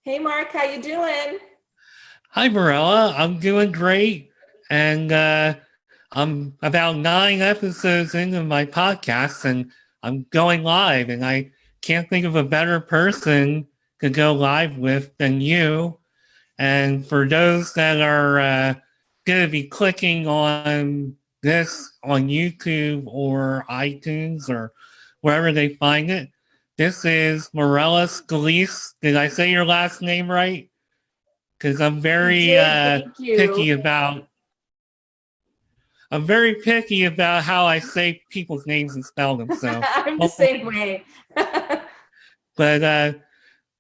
Hey Mark, how you doing? Hi, Mirella. I'm doing great. And I'm about 9 episodes into my podcast and I'm going live. And I can't think of a better person to go live with than you. And for those that are going to be clicking on this on YouTube or iTunes or wherever they find it, this is Mirella Scalise. Did I say your last name right? Because You did, thank you. picky about I'm very picky about how I say people's names and spell them. So, I'm the same hopefully, way. but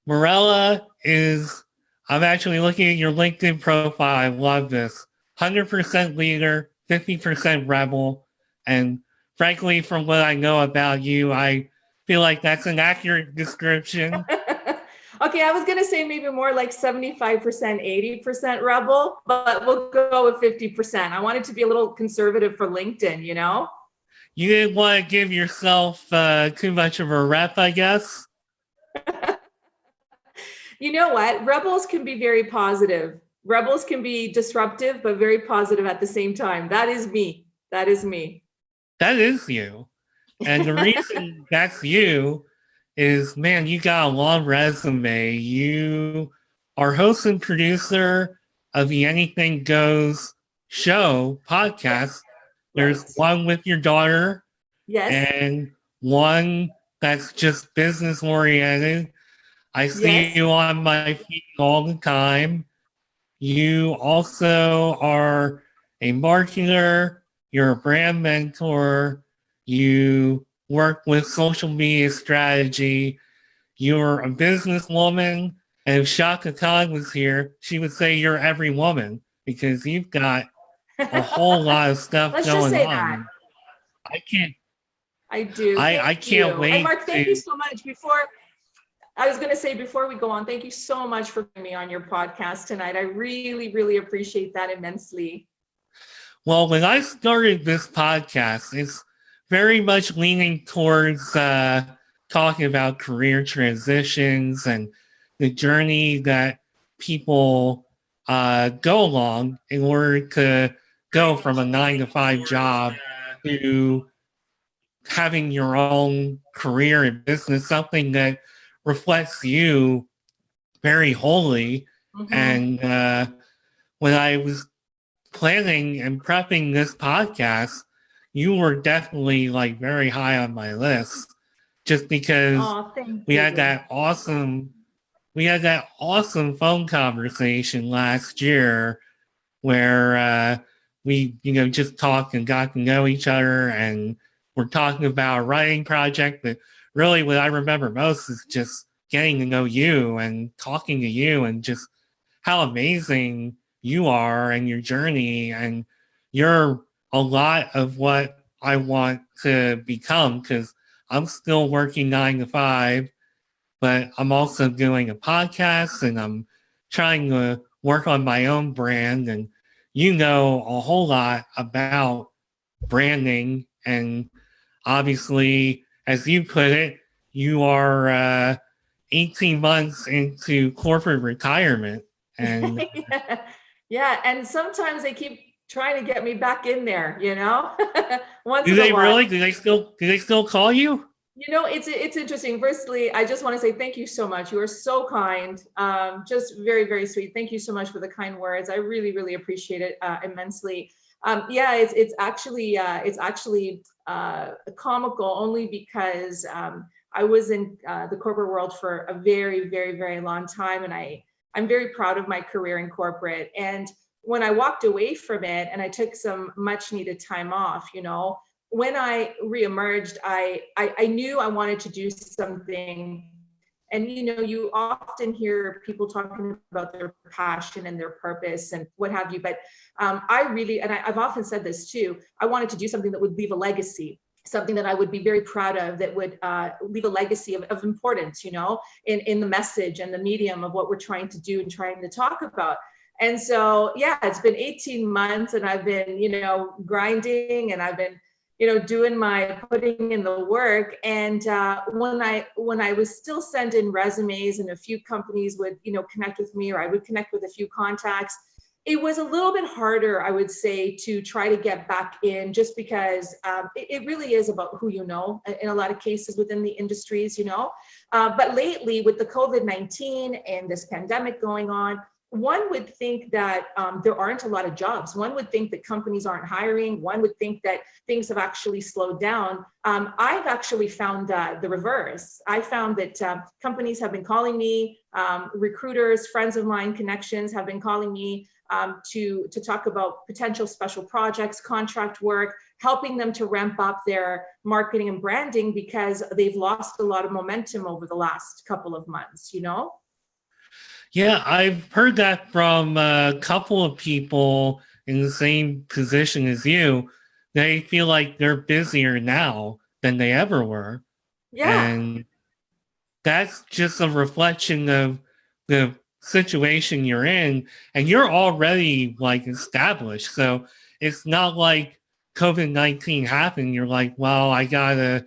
Morella is. I'm actually looking at your LinkedIn profile. I love this. 100% leader, 50% rebel, and frankly, from what I know about you, I feel like that's an accurate description. Okay, I was gonna say maybe more like 75%, 80% rebel, but we'll go with 50%. I wanted to be a little conservative for LinkedIn, you know? You didn't want to give yourself too much of a rep, I guess. You know what? Rebels can be very positive. Rebels can be disruptive, but very positive at the same time. That is me. That is me. That is you. And the reason that's you is, man, you got a long resume. You are host and producer of the Anything Goes show podcast. There's Right. one with your daughter Yes. and one that's just business oriented. I see Yes. you on my feed all the time. You also are a marketer, you're a brand mentor, you work with social media strategy, you're a businesswoman. And if Shaka Khan was here, she would say you're every woman because you've got a whole lot of stuff Let's just going say on. that. And I can't I do. I Thank can't you. And wait Mark, thank you to so much. Before I was going to say, before we go on, thank you so much for having me on your podcast tonight. I really, really appreciate that immensely. well, when I started this podcast, it's very much leaning towards talking about career transitions and the journey that people go along in order to go from a 9 to 5 job to having your own career in business, something that reflects you very wholly. Mm-hmm. And when I was planning and prepping this podcast, you were definitely like very high on my list just because Oh, thank we had you. that awesome phone conversation last year where we just talked and got to know each other and we're talking about a writing project. But really what I remember most is just getting to know you and talking to you and just how amazing you are and your journey, and you're a lot of what I want to become because I'm still working 9 to 5, but I'm also doing a podcast and I'm trying to work on my own brand. And you know a whole lot about branding. And obviously, as you put it, you are 18 months into corporate retirement. And Yeah. Yeah. And sometimes they keep trying to get me back in there, you know, once do in a they while. really? Do they still call you? You know, it's interesting. Firstly, I just want to say thank you so much. You are so kind. Just very, very sweet. Thank you so much for the kind words. I really, really appreciate it immensely. Yeah, it's actually comical only because I was in the corporate world for a very, very, very long time, and I'm very proud of my career in corporate. And when I walked away from it, and I took some much needed time off, you know, when I reemerged, I knew I wanted to do something. And you know, you often hear people talking about their passion and their purpose and what have you. But I really, and I've often said this too, I wanted to do something that would leave a legacy, something that I would be very proud of, that would leave a legacy of importance, you know, in the message and the medium of what we're trying to do and trying to talk about. And so, yeah, it's been 18 months and I've been, you know, grinding, and I've been, doing my putting in the work. And when I was still sending resumes, and a few companies would, connect with me, or I would connect with a few contacts, it was a little bit harder, I would say, to try to get back in, just because it really is about who you know in a lot of cases within the industries, But lately, with the COVID-19 and this pandemic going on, one would think that there aren't a lot of jobs. One would think that companies aren't hiring. One would think that things have actually slowed down. I've actually found the reverse. I found that companies have been calling me, recruiters, friends of mine, connections have been calling me to talk about potential special projects, contract work, helping them to ramp up their marketing and branding, because they've lost a lot of momentum over the last couple of months, Yeah, I've heard that from a couple of people in the same position as you. They feel like they're busier now than they ever were. Yeah. And that's just a reflection of the situation you're in. And you're already like established. So it's not like COVID-19 happened. You're like, well, I gotta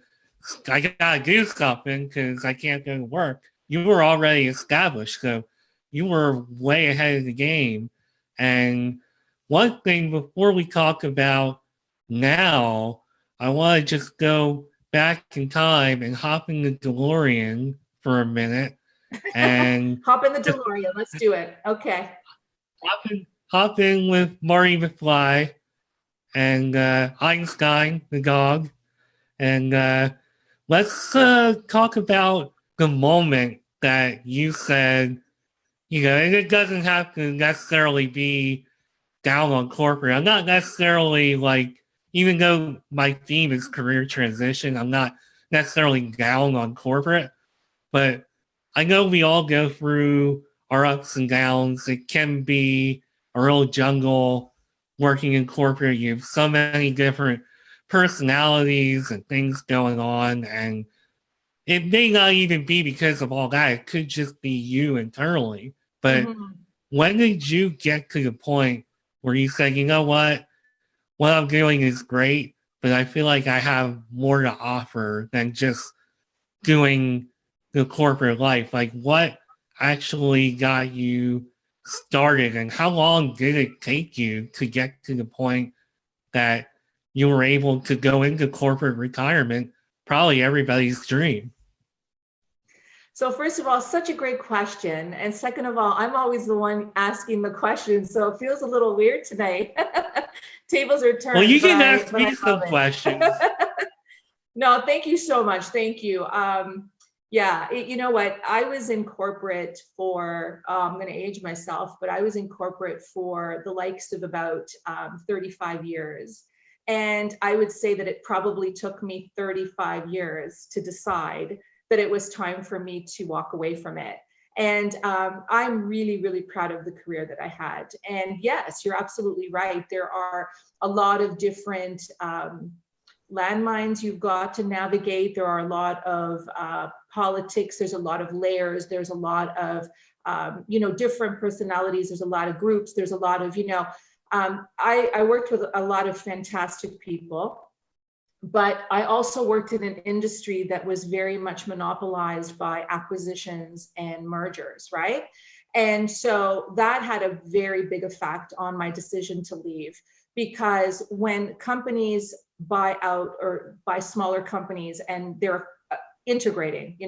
do something because I can't go to work. You were already established. So you were way ahead of the game. And one thing before we talk about now, I want to just go back in time and hop in the DeLorean for a minute and Hop in the DeLorean. Let's do it. Okay. hop in with Marty McFly and Einstein, the dog. And let's talk about the moment that you said, and it doesn't have to necessarily be down on corporate. I'm not necessarily like, even though my theme is career transition, I'm not necessarily down on corporate, but I know we all go through our ups and downs. It can be a real jungle working in corporate. You have so many different personalities and things going on, and it may not even be because of all that. It could just be you internally. But when did you get to the point where you said, you know what I'm doing is great, but I feel like I have more to offer than just doing the corporate life? Like, what actually got you started, and how long did it take you to get to the point that you were able to go into corporate retirement? Probably everybody's dream. So first of all, such a great question. And second of all, I'm always the one asking the questions, so it feels a little weird tonight. Tables are turned. Well, you can ask me some questions. No, thank you so much. Thank you. Yeah, you know what? I was in corporate for, I'm going to age myself, but I was in corporate for the likes of about 35 years. And I would say that it probably took me 35 years to decide that it was time for me to walk away from it. And I'm really, really proud of the career that I had. And yes, you're absolutely right. There are a lot of different landmines you've got to navigate. There are a lot of politics. There's a lot of layers. There's a lot of, different personalities. There's a lot of groups. There's a lot of, I worked with a lot of fantastic people. But I also worked in an industry that was very much monopolized by acquisitions and mergers, right? And so that had a very big effect on my decision to leave, because when companies buy out or buy smaller companies and they're integrating,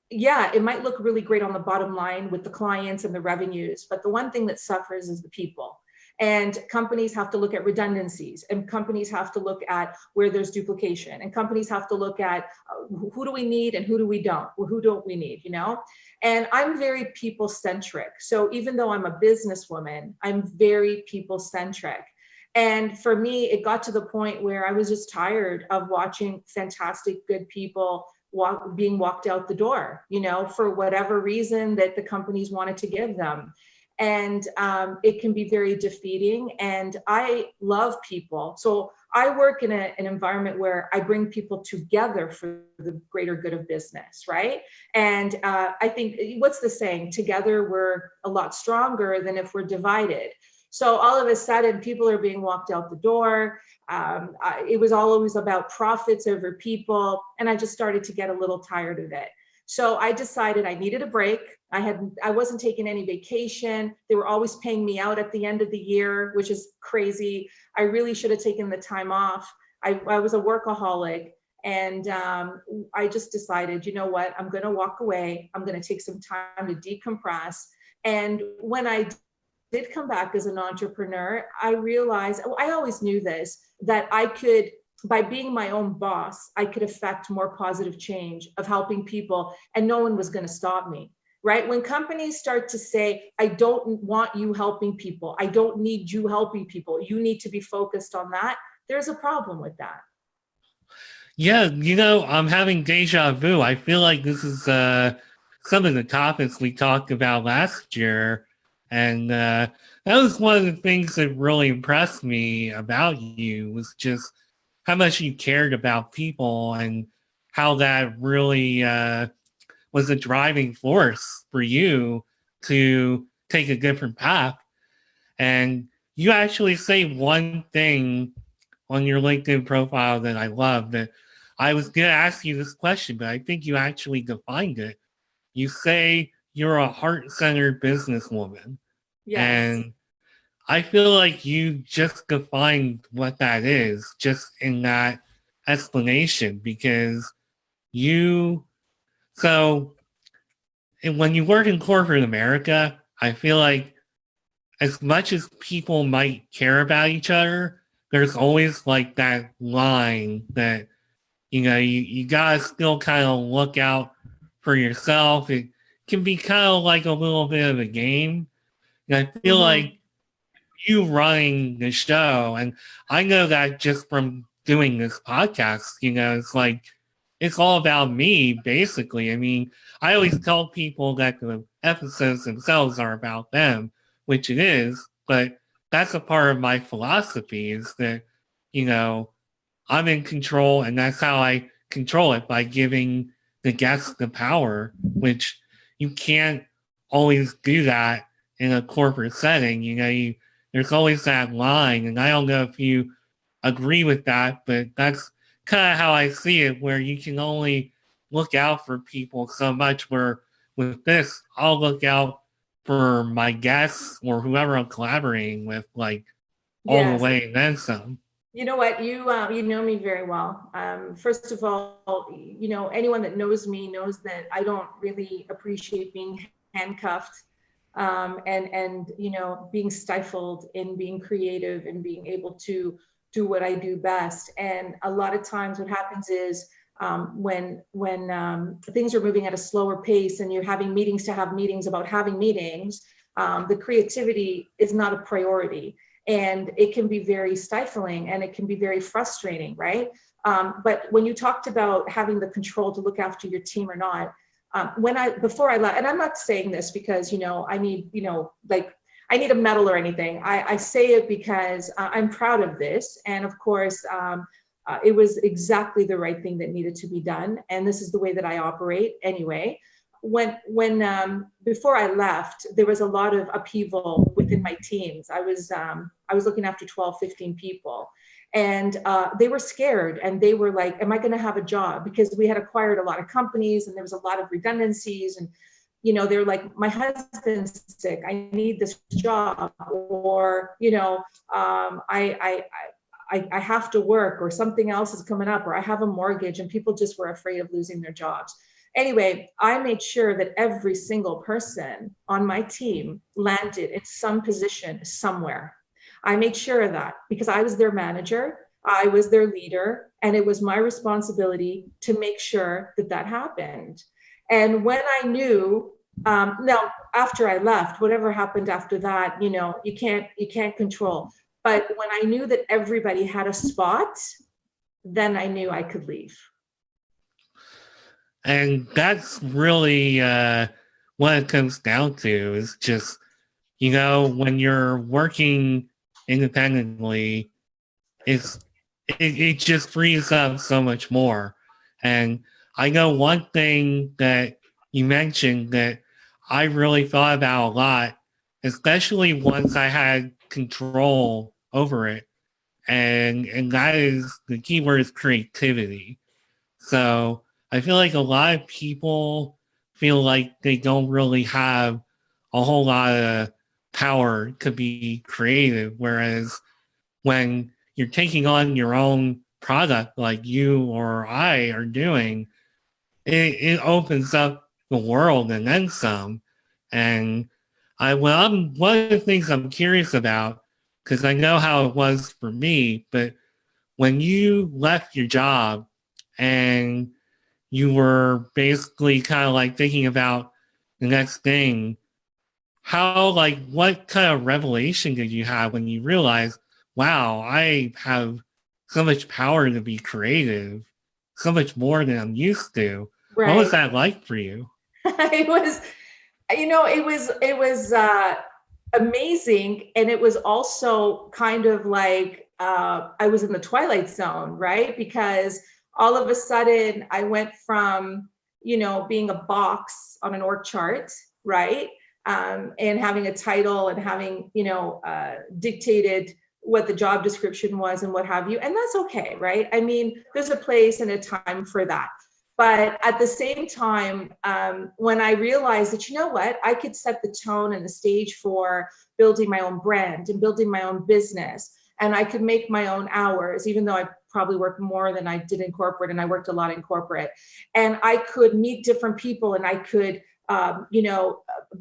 yeah, it might look really great on the bottom line with the clients and the revenues, but the one thing that suffers is the people. And companies have to look at redundancies, and companies have to look at where there's duplication, and companies have to look at who do we need and who do we don't, or who don't we need, And I'm very people centric. So even though I'm a businesswoman, I'm very people centric. And for me, it got to the point where I was just tired of watching fantastic, good people being walked out the door, for whatever reason that the companies wanted to give them. And it can be very defeating. And I love people. So I work in an environment where I bring people together for the greater good of business, right? And I think, what's the saying? Together, we're a lot stronger than if we're divided. So all of a sudden, people are being walked out the door. It was always about profits over people. And I just started to get a little tired of it. So I decided I needed a break. I wasn't taking any vacation. They were always paying me out at the end of the year, which is crazy. I really should have taken the time off. I was a workaholic. And I just decided, you know what, I'm going to walk away. I'm going to take some time to decompress. And when I did come back as an entrepreneur, I realized, I always knew this, that I could, by being my own boss, I could affect more positive change of helping people, and no one was going to stop me, right? When companies start to say, I don't want you helping people, I don't need you helping people, you need to be focused on that, there's a problem with that. Yeah, I'm having deja vu. I feel like this is some of the topics we talked about last year. And that was one of the things that really impressed me about you, was just how much you cared about people and how that really was a driving force for you to take a different path. And you actually say one thing on your LinkedIn profile that I love, that I was going to ask you this question, but I think you actually defined it. You say you're a heart-centered businesswoman. Yes. And I feel like you just defined what that is just in that explanation, because when you work in corporate America, I feel like as much as people might care about each other, there's always like that line that, you gotta still kind of look out for yourself. It can be kind of like a little bit of a game. And I feel like you running the show, and I know that just from doing this podcast, it's like, it's all about me, basically. I mean, I always tell people that the episodes themselves are about them, which it is, but that's a part of my philosophy, is that, I'm in control, and that's how I control it, by giving the guests the power, which you can't always do that in a corporate setting. There's always that line, and I don't know if you agree with that, but that's kind of how I see it, where you can only look out for people so much, where with this, I'll look out for my guests or whoever I'm collaborating with, like, all the way, and then some. You know what, you know me very well. First of all, anyone that knows me knows that I don't really appreciate being handcuffed and being stifled in being creative and being able to do what I do best. And a lot of times what happens is when things are moving at a slower pace and you're having meetings to have meetings about having meetings, the creativity is not a priority. And it can be very stifling and it can be very frustrating, right? But when you talked about having the control to look after your team or not, before I left, and I'm not saying this because, I need, I need a medal or anything. I say it because I'm proud of this. And of course, it was exactly the right thing that needed to be done. And this is the way that I operate anyway. Before I left, there was a lot of upheaval within my teams. I was looking after 12, 15 people, and they were scared, and they were like, am I going to have a job? Because we had acquired a lot of companies and there was a lot of redundancies, and they're like, my husband's sick, I need this job, or I have to work, or something else is coming up, or I have a mortgage, and people just were afraid of losing their jobs. Anyway, I made sure that every single person on my team landed in some position somewhere. I made sure of that because I was their manager, I was their leader, and it was my responsibility to make sure that that happened. And when I knew, now after I left, whatever happened after that, you can't control. But when I knew that everybody had a spot, then I knew I could leave. And that's really what it comes down to, is just, when you're working independently, it just frees up so much more. And I know one thing that you mentioned that I really thought about a lot, especially once I had control over it. And that is the key word, is creativity. So I feel like a lot of people feel like they don't really have a whole lot of power to be creative. Whereas when you're taking on your own product like you or I are doing, it opens up the world and then some. And one of the things I'm curious about, because I know how it was for me, but when you left your job and you were basically kind of like thinking about the next thing, what kind of revelation did you have when you realized, wow, I have so much power to be creative, so much more than I'm used to? Right. What was that like for you? It was, it was amazing. And it was also kind of like, I was in the twilight zone, right? Because all of a sudden I went from, being a box on an org chart, right? And having a title and having, dictated what the job description was and what have you. And that's okay, right? I mean, there's a place and a time for that. But at the same time, when I realized that, I could set the tone and the stage for building my own brand and building my own business, and I could make my own hours, even though I probably worked more than I did in corporate, and I worked a lot in corporate, and I could meet different people, and I could,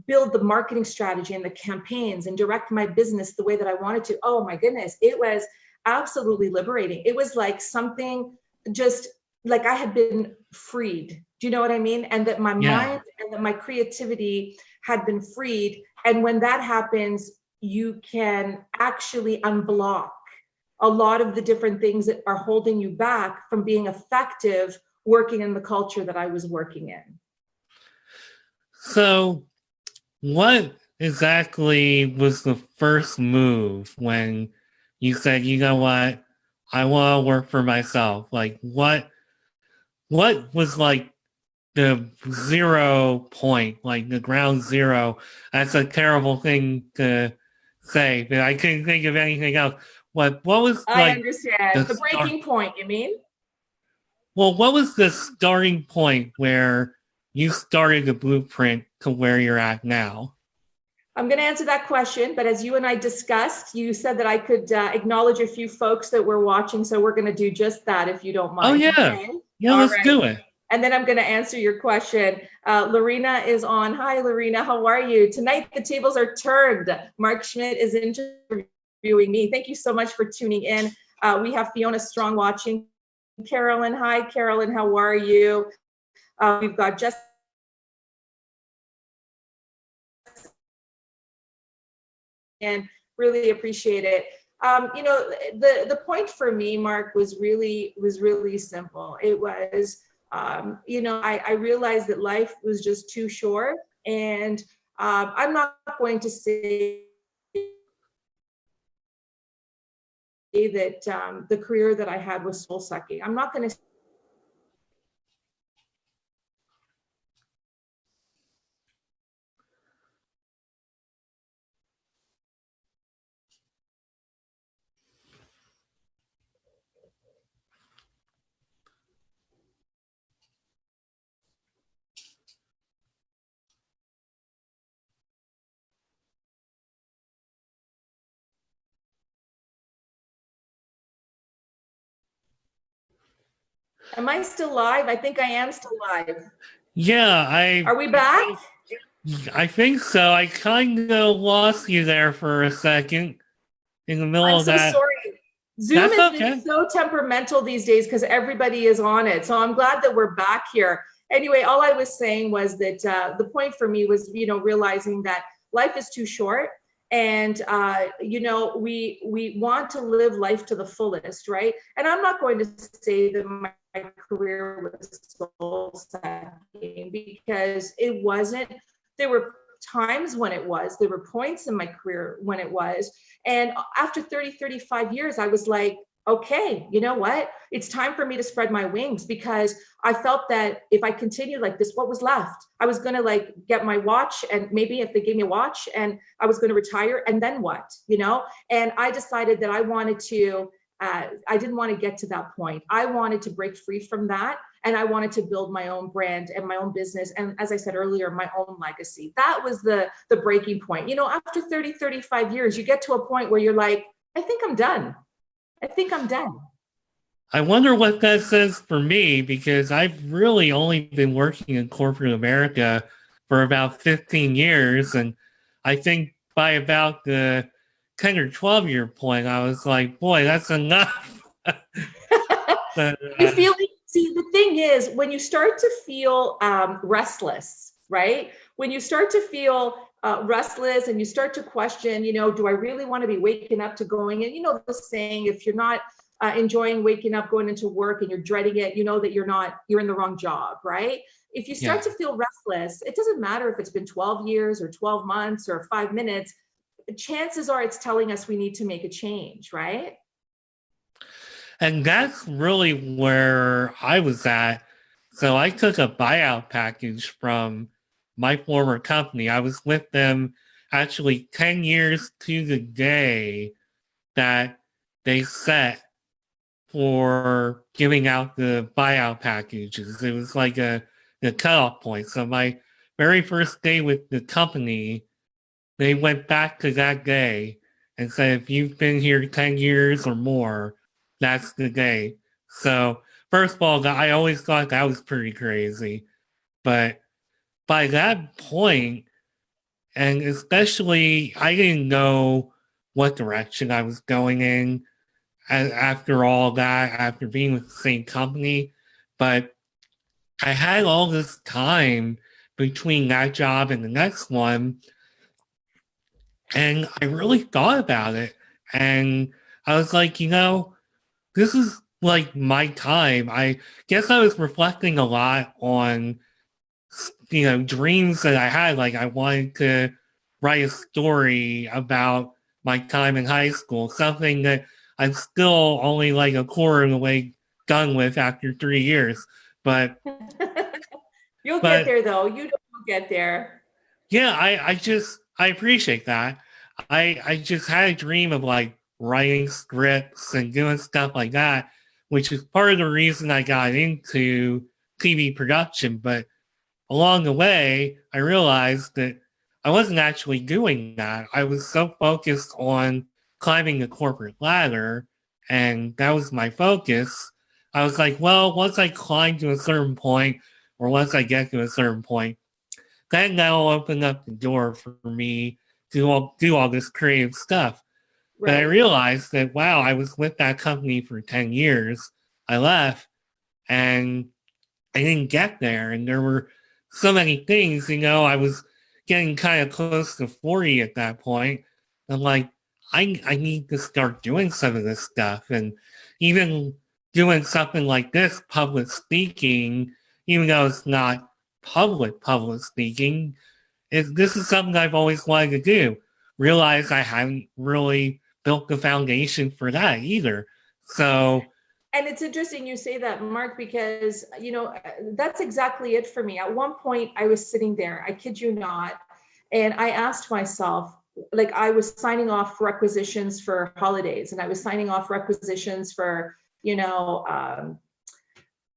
build the marketing strategy and the campaigns and direct my business the way that I wanted to. Oh my goodness, it was absolutely liberating. It was like something just like I had been freed. Do you know what I mean? And that my mind and that my creativity had been freed. And when that happens, you can actually unblock a lot of the different things that are holding you back from being effective working in the culture that I was working in. So what exactly was the first move when you said, you know what, I want to work for myself? Like what was like the 0 point, like the ground zero? That's a terrible thing to say, but I couldn't think of anything else. What was I like understand. The breaking point, you mean? Well, what was the starting point where you started the blueprint to where you're at now? I'm going to answer that question, but as you and I discussed, you said that I could acknowledge a few folks that were watching, so we're going to do just that, if you don't mind. Oh, yeah. Okay? Yeah, let's do it. And then I'm going to answer your question. Lorena is on. Hi, Lorena. How are you? Tonight, the tables are turned. Mark Schmidt is interviewing me. Thank you so much for tuning in. We have Fiona Strong watching. Carolyn. Hi, Carolyn. How are you? We've got Jessica. And really appreciate it. The point for me, Mark, was really simple. It was, I realized that life was just too short, and I'm not going to say that the career that I had was soul sucking. I'm not going to Am I still live? I think I am still live. Yeah, Are we back? I think so. I kind of lost you there for a second in the middle of that. I'm so sorry. Zoom is okay. So temperamental these days because everybody is on it. So I'm glad that we're back here. Anyway, all I was saying was that the point for me was, realizing that life is too short. And, we want to live life to the fullest, right? And I'm not going to say that my career was soul-sucking, because it wasn't. There were times when it was. There were points in my career when it was. And after 35 years, I was like, okay, you know what? It's time for me to spread my wings, because I felt that if I continued like this, what was left? I was going to like get my watch, and maybe if they gave me a watch, and I was going to retire, and then what, you know? And I decided that I wanted to, I didn't want to get to that point. I wanted to break free from that. And I wanted to build my own brand and my own business. And as I said earlier, my own legacy. That was the breaking point. You know, after 30, 35 years, you get to a point where you're like, I think I'm done. I think I'm done. I wonder what that says for me, because I've really only been working in corporate America for about 15 years. And I think by about the 10 or 12-year point, I was like, boy, that's enough. But, You feel, see, the thing is, when you start to feel restless, right? When you start to feel restless and you start to question, you know, do I really want to be waking up to going in? You know, the saying, if you're not enjoying waking up, going into work, and you're dreading it, you know that you're in the wrong job, right? If you start to feel restless, it doesn't matter if it's been 12 years or 12 months or 5 minutes, chances are it's telling us we need to make a change, right? and that's really where I was at. So I took a buyout package from my former company. I was with them actually 10 years to the day that they set for giving out the buyout packages. It was like the cutoff point. So my very first day with the company, they went back to that day and said, if you've been here 10 years or more, that's the day. So first of all, I always thought that was pretty crazy. But by that point, and especially I didn't know what direction I was going in after all that, after being with the same company. But I had all this time between that job and the next one, and I really thought about it. And I was like, you know, this is like my time. I guess I was reflecting a lot on, you know, dreams that I had. Like I wanted to write a story about my time in high school, something that I'm still only like a quarter of the way done with after 3 years. But You'll get but there though. You will get there. yeah, I appreciate that. I just had a dream of like writing scripts and doing stuff like that, which is part of the reason I got into TV production. But along the way, I realized that I wasn't actually doing that. I was so focused on climbing the corporate ladder, and that was my focus. I was like, well, once I climb to a certain point, or once I get to a certain point, then that'll open up the door for me to do all this creative stuff. But I Right. realized that, wow, I was with that company for 10 years. I left and I didn't get there. And there were so many things, you know, I was getting kind of close to 40 at that point. I'm like, I need to start doing some of this stuff. And even doing something like this, public speaking, even though it's not public speaking, this is something I've always wanted to do. Realize I haven't really built the foundation for that either. So, And it's interesting you say that, Mark, because, you know, that's exactly it for me. At one point, I was sitting there, I kid you not, and I asked myself, like, I was signing off requisitions for holidays, and I was signing off requisitions for, you know,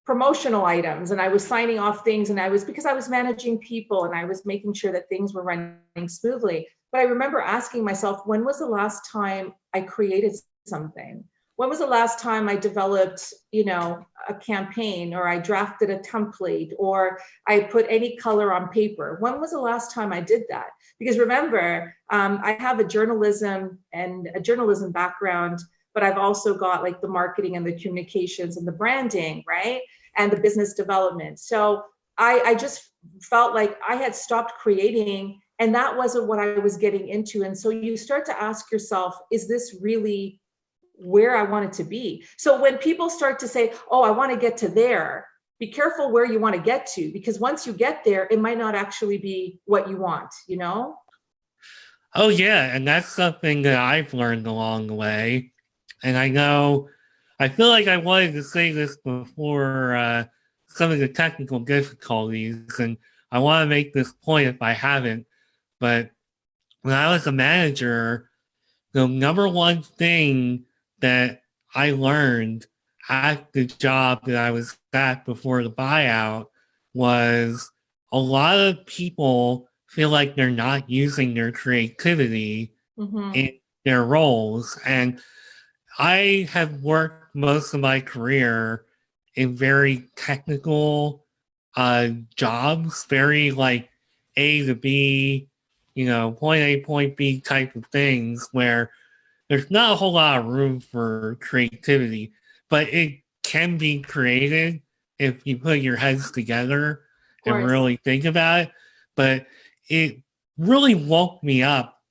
promotional items, and I was signing off things, and I was, because I was managing people and I was making sure that things were running smoothly. But I remember asking myself, when was the last time I created something? When was the last time I developed, you know, a campaign, or I drafted a template, or I put any color on paper? When was the last time I did that? Because remember, I have a journalism background, but I've also got like the marketing and the communications and the branding, right? And the business development. So I just felt like I had stopped creating, and that wasn't what I was getting into. And so you start to ask yourself, is this really where I want it to be? So when people start to say, oh, I want to get to there, be careful where you want to get to, because once you get there, it might not actually be what you want, you know? oh yeah, and that's something that I've learned along the way. And I know I feel like I wanted to say this before some of the technical difficulties, and I want to make this point if I haven't. But when I was a manager, the number one thing that I learned at the job that I was at before the buyout was a lot of people feel like they're not using their creativity in their roles. And I have worked most of my career in very technical jobs, very like A to B, point A, point B type of things where there's not a whole lot of room for creativity, but it can be created if you put your heads together and really think about it. But it really woke me up.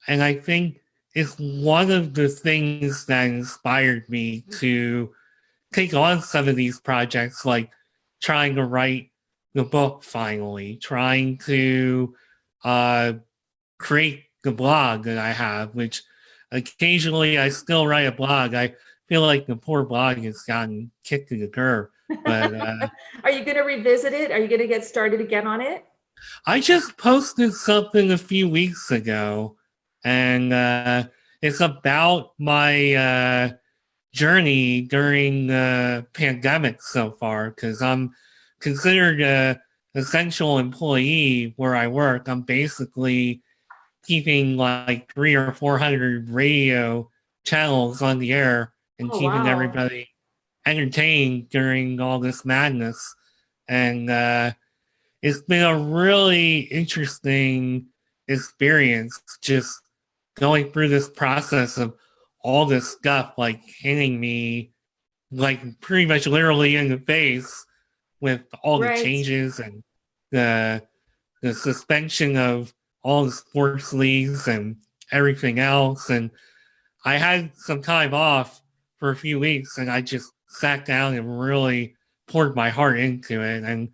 And I think it's one of the things that inspired me to take on some of these projects, like trying to write the book finally, trying to create the blog that I have, which occasionally I still write a blog. I feel like the poor blog has gotten kicked to the curb. But are you going to revisit it? Are you going to get started again on it? I just posted something a few weeks ago, and it's about my journey during the pandemic so far, because I'm considered an essential employee where I work. I'm basically keeping like 300 or 400 radio channels on the air and keeping everybody entertained during all this madness. And it's been a really interesting experience just going through this process of all this stuff like hitting me like pretty much literally in the face with all the changes and the suspension of all the sports leagues and everything else. And I had some time off for a few weeks, and I just sat down and really poured my heart into it. And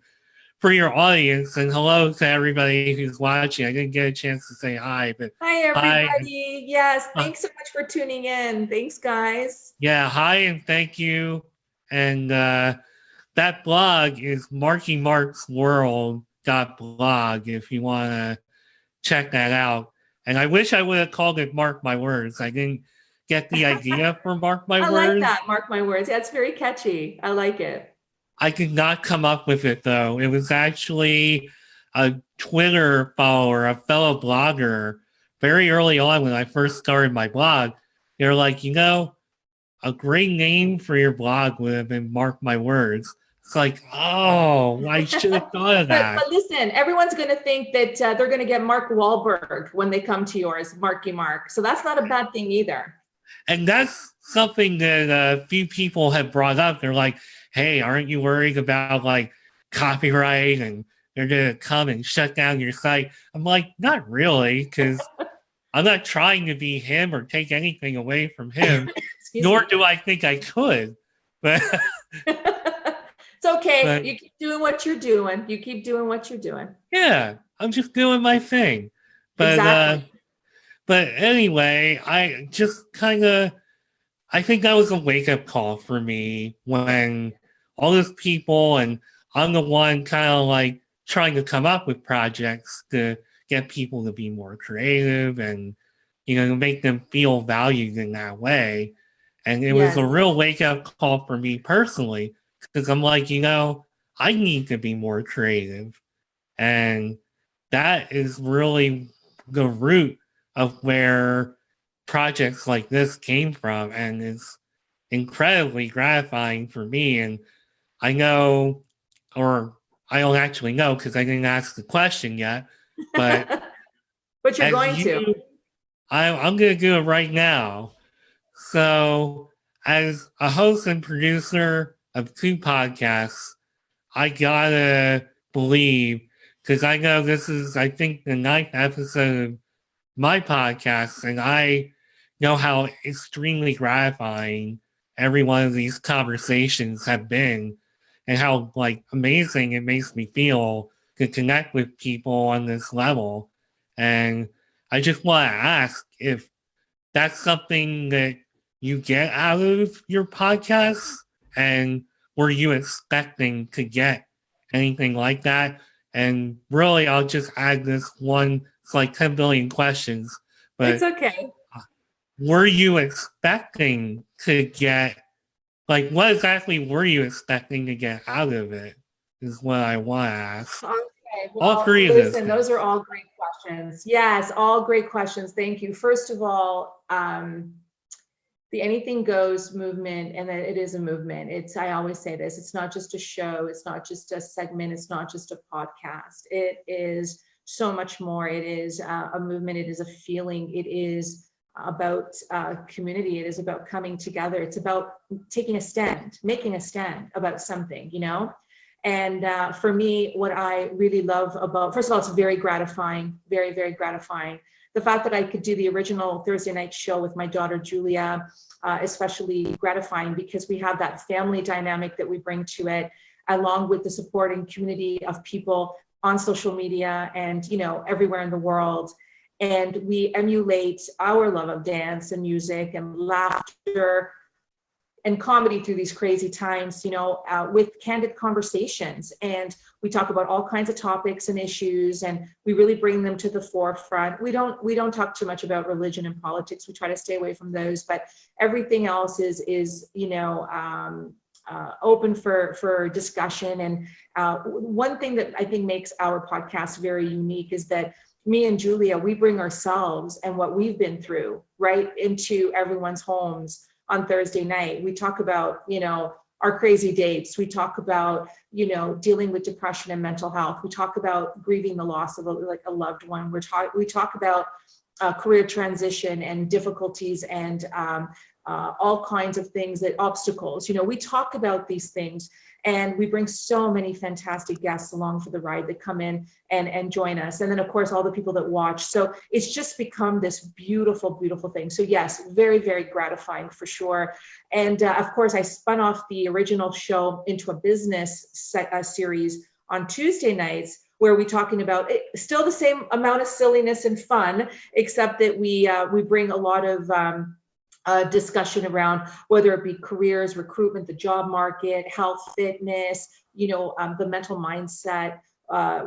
for your audience, and hello to everybody who's watching, I didn't get a chance to say hi, but hi everybody. Yes, thanks so much for tuning in. Thanks, guys. Yeah, hi and thank you. And that blog is markymarksworld.blog if you want to check that out. And I wish I would have called it Marc My Words. I didn't get the idea for Marc My Words. I like that, Marc My Words. That's very catchy. I like it. I did not come up with it, though. It was actually a Twitter follower, a fellow blogger, very early on when I first started my blog. They're like, a great name for your blog would have been Marc My Words. It's like, oh, I should have thought of that. But listen, everyone's going to think that they're going to get Mark Wahlberg when they come to yours, Marky Mark. So that's not a bad thing either. And that's something that a few people have brought up. They're like, hey, aren't you worried about like copyright and they're going to come and shut down your site? I'm like, not really, because I'm not trying to be him or take anything away from him, nor do I think I could. But it's okay. But you keep doing what you're doing. You keep doing what you're doing. Yeah, I'm just doing my thing. But but anyway, I just I think that was a wake-up call for me when all these people, and I'm the one kind of like trying to come up with projects to get people to be more creative and, to make them feel valued in that way. And it was a real wake-up call for me personally, because I'm like, I need to be more creative. And that is really the root of where projects like this came from. And it's incredibly gratifying for me. And I know, or I don't actually know because I didn't ask the question yet, but but you're going to. I'm going to do it right now. So, as a host and producer of 2 podcasts, I gotta believe, because I know this is, I think, the 9th episode of my podcast, and I know how extremely gratifying every one of these conversations have been, and how like amazing it makes me feel to connect with people on this level. And I just want to ask if that's something that you get out of your podcast? And were you expecting to get anything like that? And really, I'll just add this one, it's like 10 billion questions, It's but okay. were you expecting to get, like, what exactly were you expecting to get out of it is what I want to ask. Okay, All well, three of those listen, things. those are all great questions. Yes, all great questions. Thank you. First of all, the anything goes movement, and that it is a movement. I always say this, it's not just a show, it's not just a segment, it's not just a podcast. It is so much more. It is a movement, it is a feeling, it is about community, it is about coming together, it's about taking a stand, making a stand about something, And for me, what I really love about, first of all, it's very gratifying, very, very gratifying. The fact that I could do the original Thursday night show with my daughter, Julia, especially gratifying because we have that family dynamic that we bring to it, along with the supporting community of people on social media and, everywhere in the world. And we emulate our love of dance and music and laughter and comedy through these crazy times, with candid conversations. And we talk about all kinds of topics and issues, and we really bring them to the forefront. We don't talk too much about religion and politics. We try to stay away from those, but everything else is open for discussion. And one thing that I think makes our podcast very unique is that me and Julia, we bring ourselves and what we've been through right into everyone's homes. On Thursday night, we talk about, our crazy dates. We talk about, dealing with depression and mental health. We talk about grieving the loss of a loved one. We talk about career transition and difficulties and all kinds of things, obstacles. We talk about these things, and we bring so many fantastic guests along for the ride that come in and join us. And then, of course, all the people that watch. So it's just become this beautiful, beautiful thing. So yes, very, very gratifying for sure. And of course, I spun off the original show into a business series on Tuesday nights, where we're talking about still the same amount of silliness and fun, except that we bring a lot of discussion around whether it be careers, recruitment, the job market, health, fitness, the mental mindset.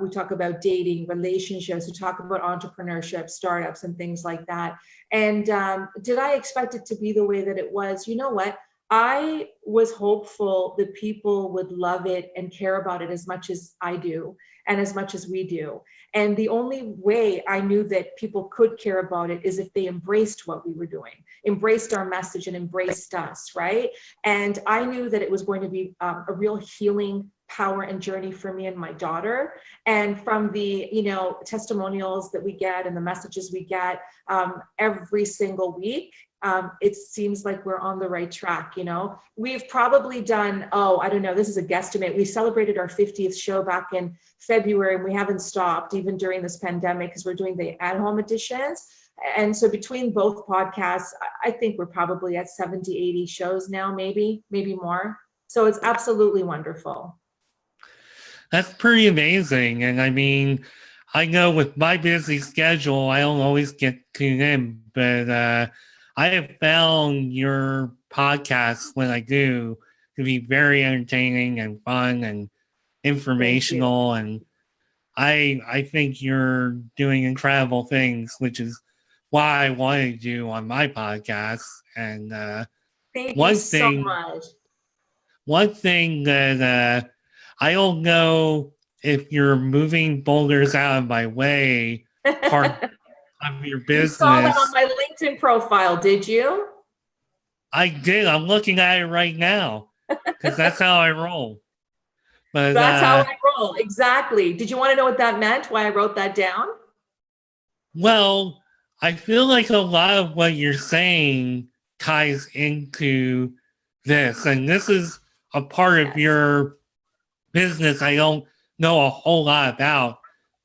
We talk about dating, relationships. We talk about entrepreneurship, startups, and things like that. And did I expect it to be the way that it was? You know what? I was hopeful that people would love it and care about it as much as I do and as much as we do. And the only way I knew that people could care about it is if they embraced what we were doing, embraced our message and embraced us, right? And I knew that it was going to be a real healing power and journey for me and my daughter. And from the, testimonials that we get and the messages we get every single week, it seems like we're on the right track. We've probably done, I don't know, this is a guesstimate. We celebrated our 50th show back in February, and we haven't stopped even during this pandemic because we're doing the at-home editions. And so between both podcasts, I think we're probably at 70, 80 shows now, maybe more. So it's absolutely wonderful. That's pretty amazing. And I mean, I know with my busy schedule, I don't always get tuned in, but I have found your podcast when I do to be very entertaining and fun and informational. And I think you're doing incredible things, which is why I wanted you on my podcast. And Thank you so much. One thing that I don't know if you're moving Boulders out of my way part of your business. You saw that on my LinkedIn profile, did you? I did. I'm looking at it right now because that's how I roll. But that's how I roll. Exactly. Did you want to know what that meant? Why I wrote that down? Well, I feel like a lot of what you're saying ties into this, and this is a part of your business I don't know a whole lot about,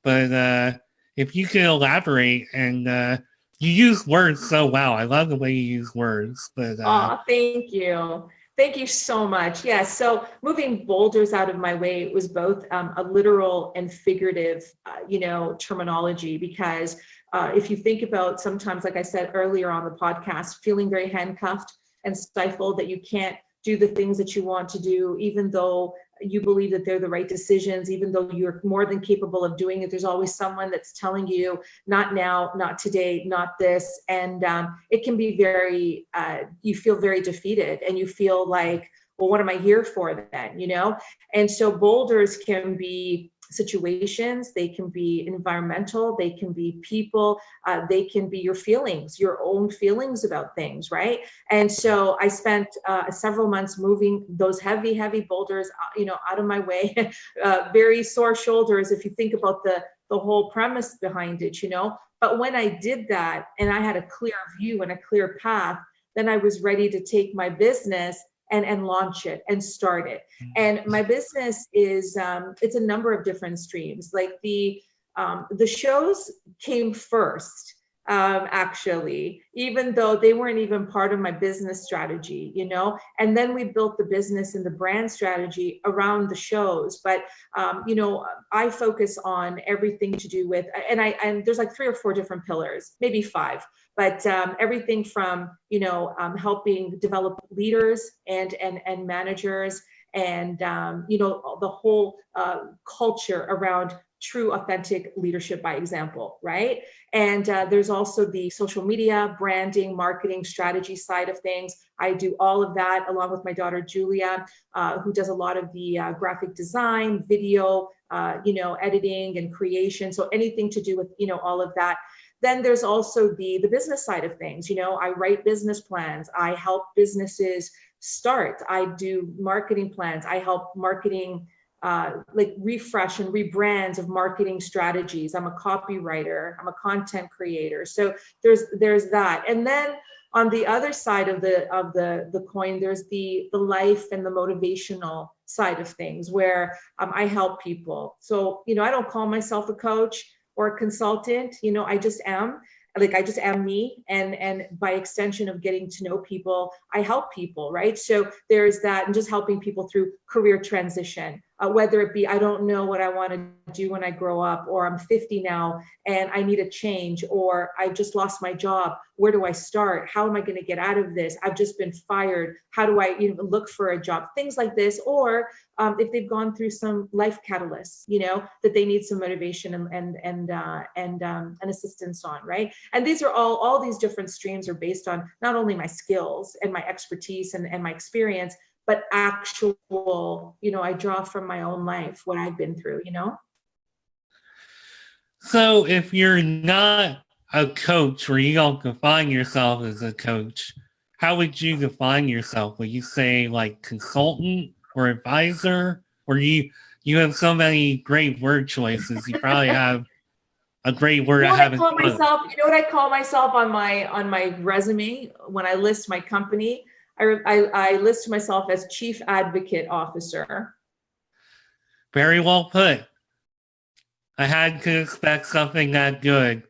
but if you can elaborate, and you use words so well. I love the way you use words. But thank you. Thank you so much. Yes. So moving Boulders out of my way was both a literal and figurative, terminology, because if you think about sometimes, like I said earlier on the podcast, feeling very handcuffed, and stifled, that you can't do the things that you want to do, even though you believe that they're the right decisions, even though you're more than capable of doing it. There's always someone that's telling you, not now, not today, not this. And it can be very, you feel very defeated, and you feel like, well, what am I here for then, you know? And so boulders can be situations, they can be environmental, they can be people, they can be your feelings, your own feelings about things, right? And so I spent several months moving those heavy, heavy boulders, out of my way, very sore shoulders if you think about the whole premise behind it, But when I did that and I had a clear view and a clear path, then I was ready to take my business and launch it and start it. And my business is, it's a number of different streams. Like the shows came first, actually, even though they weren't even part of my business strategy, and then we built the business and the brand strategy around the shows. But, I focus on everything to do with, and there's like 3 or 4 different pillars, maybe 5. But everything from, helping develop leaders and managers, and, the whole culture around true, authentic leadership by example, right? And there's also the social media, branding, marketing, strategy side of things. I do all of that along with my daughter, Julia, who does a lot of the graphic design, video, editing and creation. So anything to do with, all of that. Then there's also the business side of things. I write business plans. I help businesses start. I do marketing plans. I help marketing, like refresh and rebrands of marketing strategies. I'm a copywriter. I'm a content creator. So there's that. And then on the other side of the coin, there's the life and the motivational side of things, where I help people. So, I don't call myself a coach or a consultant, I just am. Like, I just am me, and by extension of getting to know people, I help people, right? So there's that, and just helping people through career transition, whether it be, I don't know what I want to do when I grow up, or I'm 50 now and I need a change, or I just lost my job. Where do I start? How am I going to get out of this? I've just been fired. How do I look for a job? Things like this. Or if they've gone through some life catalysts, that they need some motivation and assistance on, right? And these are all these different streams are based on not only my skills and my expertise and my experience, but actual, I draw from my own life, what I've been through, So if you're not a coach, or you don't define yourself as a coach, how would you define yourself? Would you say like consultant or advisor? Or you have so many great word choices. You probably have a great word. You know what I call myself on my resume when I list my company? I list myself as Chief Advocate Officer. Very well put. I had to expect something that good.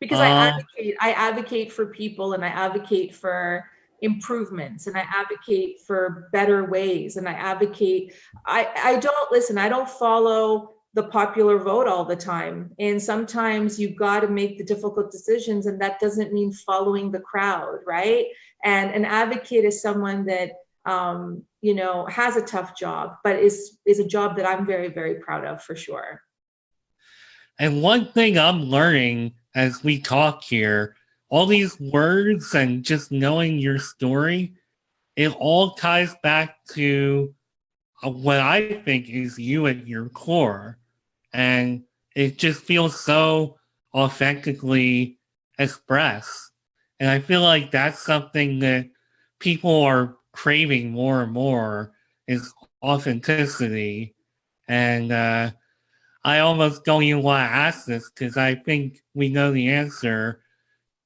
Because I advocate for people, and I advocate for improvements, and I advocate for better ways, and I advocate, I don't follow the popular vote all the time. And sometimes you've got to make the difficult decisions, and that doesn't mean following the crowd, right? And an advocate is someone that, has a tough job, but is a job that I'm very, very proud of, for sure. And one thing I'm learning as we talk here, all these words and just knowing your story, it all ties back to what I think is you at your core. And it just feels so authentically expressed. And I feel like that's something that people are craving more and more, is authenticity. And I almost don't even want to ask this, because I think we know the answer.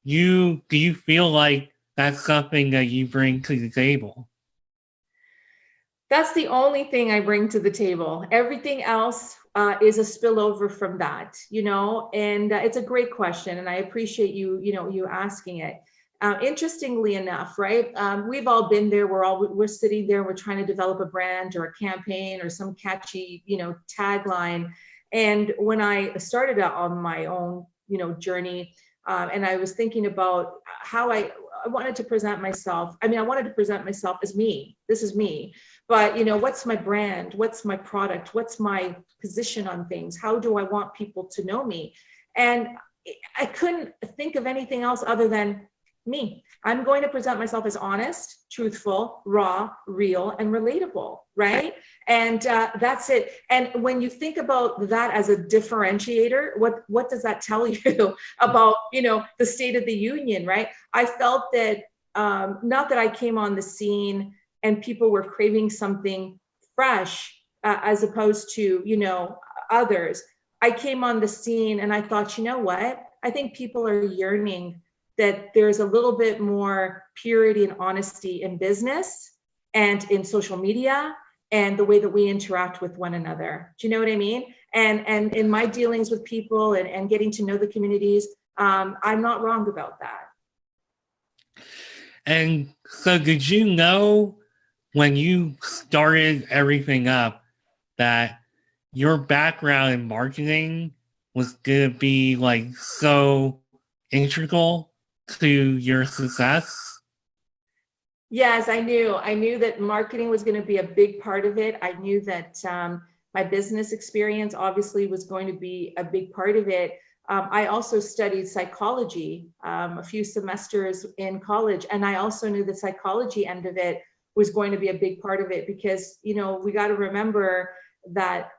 Do you feel like that's something that you bring to the table? That's the only thing I bring to the table. Everything else is a spillover from that, and it's a great question. And I appreciate you asking it. Interestingly enough, right? We've all been there. We're sitting there, we're trying to develop a brand or a campaign or some catchy, tagline. And when I started out on my own, journey, and I was thinking about how I wanted to present myself. I mean, I wanted to present myself as me. This is me. But, you know, what's my brand? What's my product? What's my position on things? How do I want people to know me? And I couldn't think of anything else other than me. I'm going to present myself as honest, truthful, raw, real, and relatable, right? And that's it. And when you think about that as a differentiator, what does that tell you about, you know, the state of the union, right? I felt that, not that I came on the scene and people were craving something fresh, as opposed to, you know, others. I came on the scene and I thought, you know what? I think people are yearning that there's a little bit more purity and honesty in business and in social media and the way that we interact with one another. Do you know what I mean? And in my dealings with people and getting to know the communities, I'm not wrong about that. And so did you know when you started everything up that your background in marketing was going to be like so integral to your success? Yes, I knew. I knew that marketing was going to be a big part of it. I knew that my business experience obviously was going to be a big part of it. I also studied psychology a few semesters in college, and I also knew the psychology end of it was going to be a big part of it because, you know, we got to remember that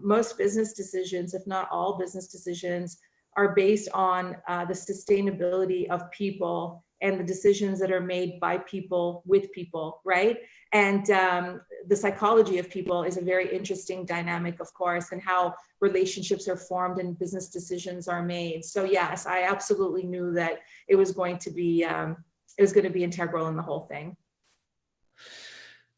most business decisions, if not all business decisions, are based on the sustainability of people and the decisions that are made by people with people, right? And the psychology of people is a very interesting dynamic, of course, and how relationships are formed and business decisions are made. So yes, I absolutely knew that it was going to be integral in the whole thing.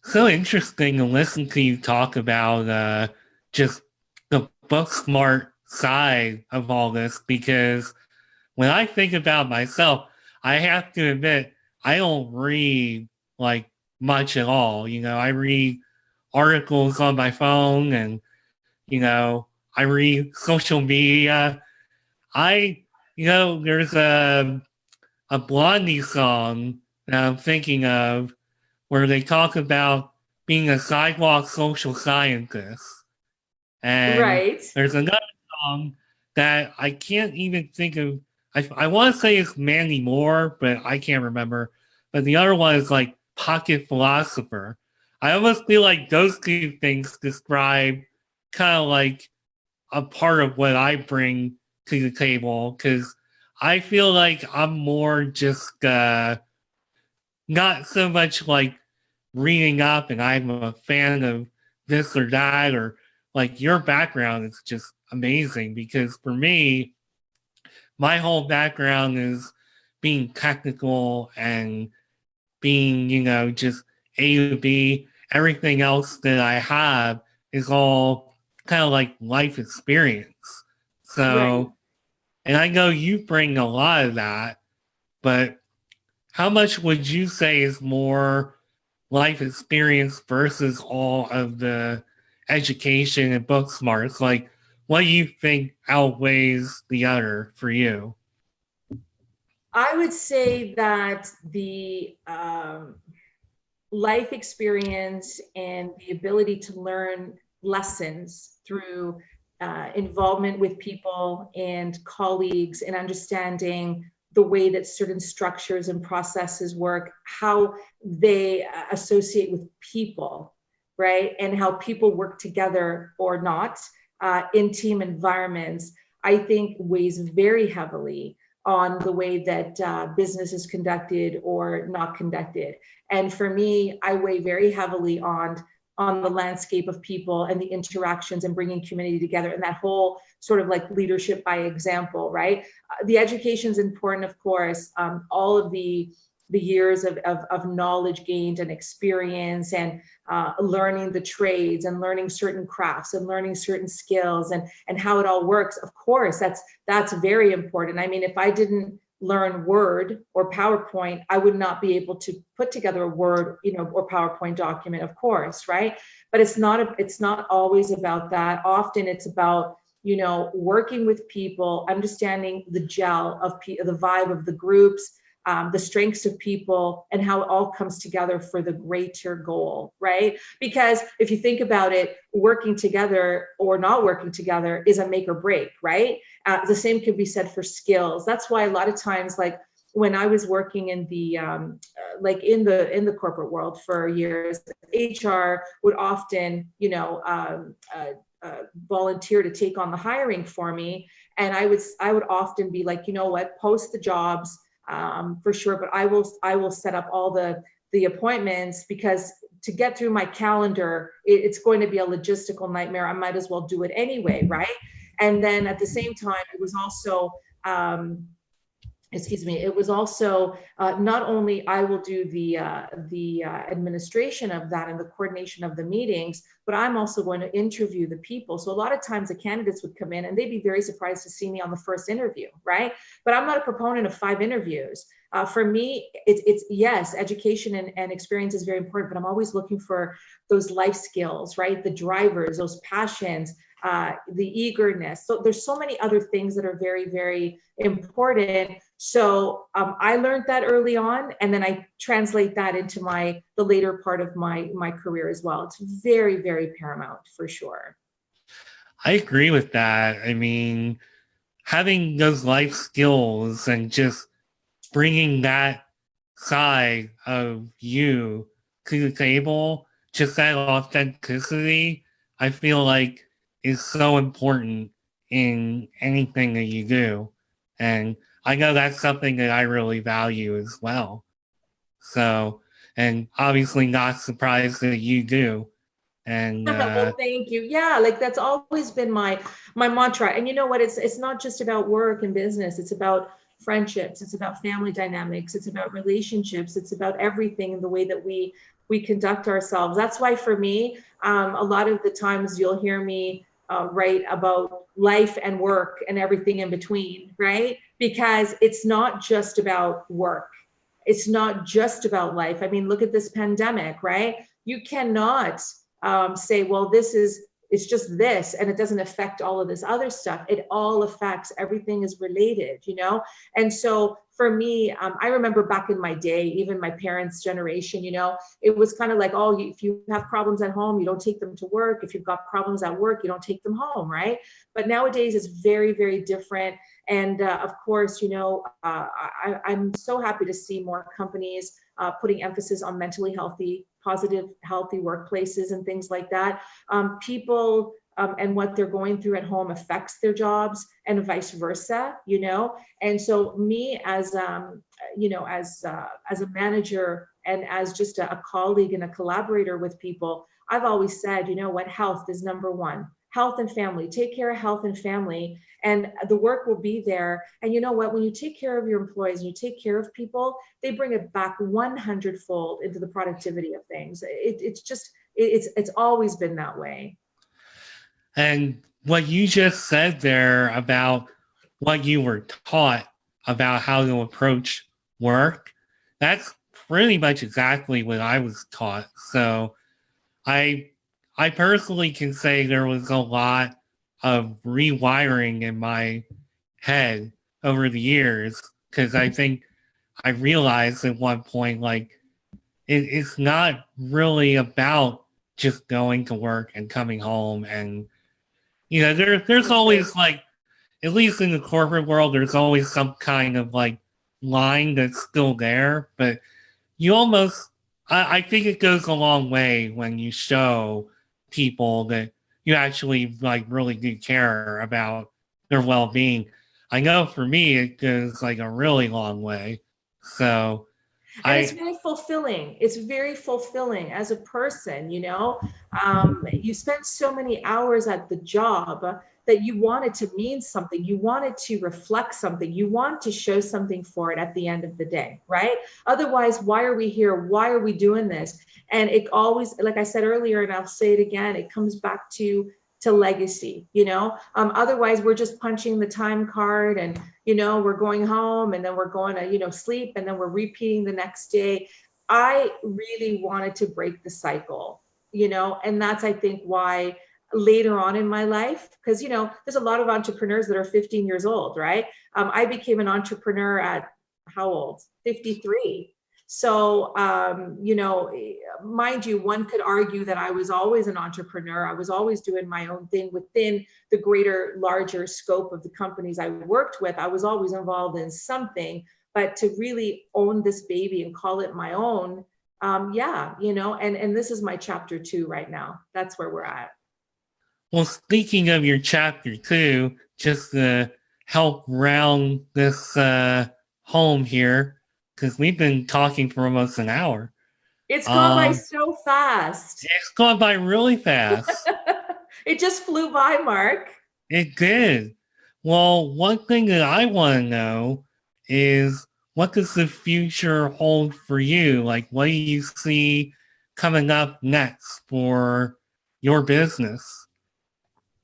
So interesting to listen to you talk about just the book smart side of all this, because when I think about myself, I have to admit, I don't read like much at all. You know, I read articles on my phone and, you know, I read social media. There's a Blondie song that I'm thinking of where they talk about being a sidewalk social scientist. And right. There's another song that I can't even think of. I want to say it's Mandy Moore, but I can't remember. But the other one is like Pocket Philosopher. I almost feel like those two things describe kind of like a part of what I bring to the table, because I feel like I'm more just not so much like reading up and I'm a fan of this or that, or like your background is just amazing, because for me, my whole background is being technical and being, you know, just A to B. Everything else that I have is all kind of like life experience. So, Right. and I know you bring a lot of that, but how much would you say is more life experience versus all of the education and book smarts? Like, what do you think outweighs the other for you? I would say that the life experience and the ability to learn lessons through involvement with people and colleagues and understanding the way that certain structures and processes work, how they associate with people, right? And how people work together or not in team environments, I think weighs very heavily on the way that business is conducted or not conducted. And for me, I weigh very heavily on the landscape of people and the interactions and bringing community together and that whole sort of like leadership by example, right? The education is important, of course. All of the years of knowledge gained and experience and learning the trades and learning certain crafts and learning certain skills and how it all works. Of course, that's very important. I mean, if I didn't learn Word or PowerPoint, I would not be able to put together a Word, or PowerPoint document, of course, right? But it's not always about that. Often it's about, working with people, understanding the gel of the vibe of the groups, the strengths of people, and how it all comes together for the greater goal, right? Because if you think about it, working together or not working together is a make or break, right? The same could be said for skills. That's why a lot of times, like when I was working in the in the corporate world for years, HR would often, volunteer to take on the hiring for me, and I would often be like, you know what, post the jobs for sure, but I will set up all the appointments, because to get through my calendar, it's going to be a logistical nightmare. I might as well do it anyway, right? And then at the same time, it was also not only I will do the administration of that and the coordination of the meetings, but I'm also going to interview the people. So a lot of times the candidates would come in and they'd be very surprised to see me on the first interview, right? But I'm not a proponent of 5 interviews. For me, it's yes, education and experience is very important, but I'm always looking for those life skills, right? The drivers, those passions, the eagerness. So there's so many other things that are very, very important. So I learned that early on, and then I translate that into the later part of my career as well. It's very, very paramount for sure. I agree with that. I mean, having those life skills and just bringing that side of you to the table, just that authenticity, I feel like is so important in anything that you do. And I know that's something that I really value as well. So, and obviously not surprised that you do. And Well, thank you. Yeah, like that's always been my mantra. And you know what? It's not just about work and business. It's about friendships. It's about family dynamics. It's about relationships. It's about everything in the way that we conduct ourselves. That's why for me, a lot of the times you'll hear me write about life and work and everything in between, right? Because it's not just about work. It's not just about life. I mean, look at this pandemic, right? You cannot say, well, it's just this, and it doesn't affect all of this other stuff. It all affects, everything is related, And so for me, I remember back in my day, even my parents' generation, it was kind of like, oh, if you have problems at home, you don't take them to work. If you've got problems at work, you don't take them home, right? But nowadays it's very, very different. And of course, I'm so happy to see more companies putting emphasis on mentally healthy, positive, healthy workplaces and things like that. People and what they're going through at home affects their jobs, and vice versa, And so me as as a manager and as just a colleague and a collaborator with people, I've always said, what, health is number one. Health and family. Take care of health and family, and the work will be there. And you know what? When you take care of your employees, and you take care of people, they bring it back 100-fold into the productivity of things. It's always been that way. And what you just said there about what you were taught about how to approach work, that's pretty much exactly what I was taught. So I personally can say there was a lot of rewiring in my head over the years, because I think I realized at one point, like, it's not really about just going to work and coming home. And, there's always, like, at least in the corporate world, there's always some kind of, like, line that's still there. But you almost, I think it goes a long way when you show people that you actually, like, really do care about their well-being. I know for me, it goes, like, a really long way. So and it's very fulfilling. It's very fulfilling as a person, you spend so many hours at the job that you want it to mean something. You want it to reflect something. You want to show something for it at the end of the day, right? Otherwise, why are we here? Why are we doing this? And it always, like I said earlier, and I'll say it again, it comes back to legacy, otherwise we're just punching the time card and, we're going home and then we're going to, sleep, and then we're repeating the next day. I really wanted to break the cycle, and that's, I think, why later on in my life, because, there's a lot of entrepreneurs that are 15 years old, right? I became an entrepreneur at how old? 53. So, mind you, one could argue that I was always an entrepreneur. I was always doing my own thing within the greater, larger scope of the companies I worked with. I was always involved in something, but to really own this baby and call it my own, and this is my chapter 2 right now. That's where we're at. Well, speaking of your chapter 2, just to help round this home here, because we've been talking for almost an hour. It's gone by so fast. It's gone by really fast. It just flew by, Mark. It did. Well, one thing that I want to know is, what does the future hold for you? Like, what do you see coming up next for your business?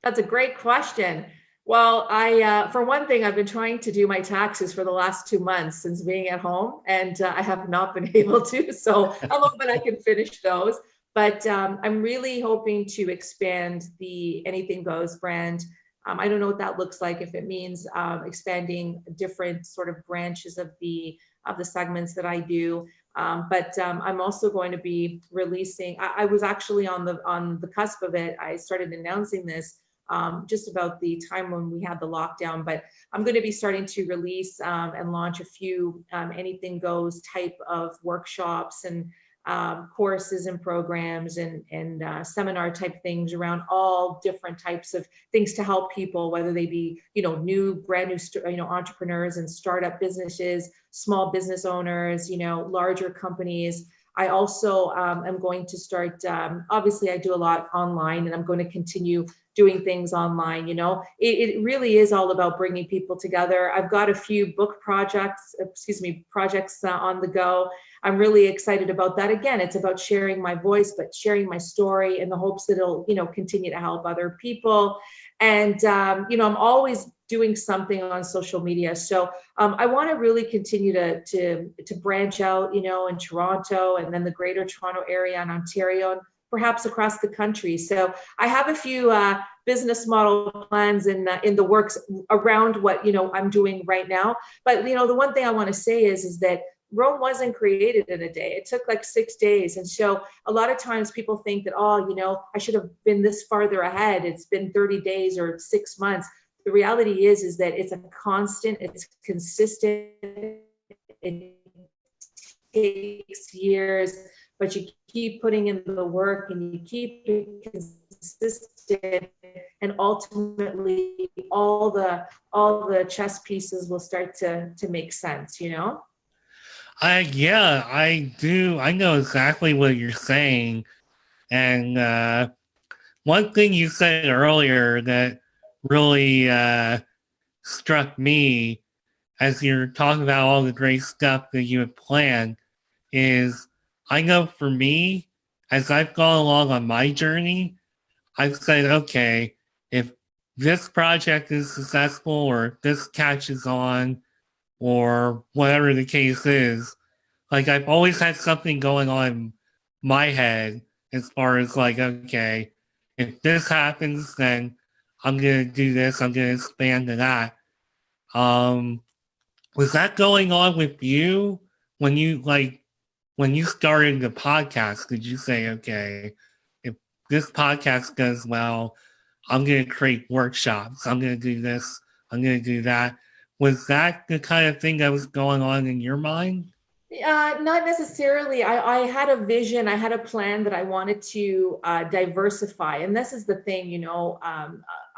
That's a great question. Well, for one thing, I've been trying to do my taxes for the last 2 months since being at home, and I have not been able to. So I'm hoping I can finish those. But I'm really hoping to expand the Anything Goes brand. I don't know what that looks like, if it means expanding different sort of branches of the segments that I do. But I'm also going to be releasing. I was actually on the cusp of it. I started announcing this just about the time when we had the lockdown, but I'm going to be starting to release and launch a few Anything Goes type of workshops and courses and programs and seminar type things around all different types of things to help people, whether they be, brand new entrepreneurs and startup businesses, small business owners, larger companies. I also am going to start, obviously I do a lot online, and I'm going to continue doing things online. It really is all about bringing people together. I've got a few book projects on the go. I'm really excited about that. Again, it's about sharing my voice, but sharing my story in the hopes that it'll, continue to help other people. And, I'm always doing something on social media. So I want to really continue to branch out, in Toronto and then the greater Toronto area and Ontario, and perhaps across the country. So I have a few business model plans in the works around what, I'm doing right now. But, the one thing I want to say is that Rome wasn't created in a day. It took like 6 days. And so a lot of times people think that, I should have been this farther ahead. It's been 30 days or 6 months. The reality is that it's a constant, it's consistent, it takes years, but you keep putting in the work and you keep it consistent, and ultimately all the chess pieces will start to make sense, Yeah, I do. I know exactly what you're saying. And one thing you said earlier that really struck me as you're talking about all the great stuff that you have planned is, I know for me, as I've gone along on my journey, I've said, okay, if this project is successful or if this catches on or whatever the case is, like, I've always had something going on in my head as far as like, okay, if this happens, then I'm going to do this, I'm going to expand to that. Was that going on with you when you started the podcast? Did you say, okay, if this podcast does well, I'm going to create workshops, I'm going to do this, I'm going to do that? Was that the kind of thing that was going on in your mind? Not necessarily. I had a vision, I had a plan that I wanted to diversify. And this is the thing,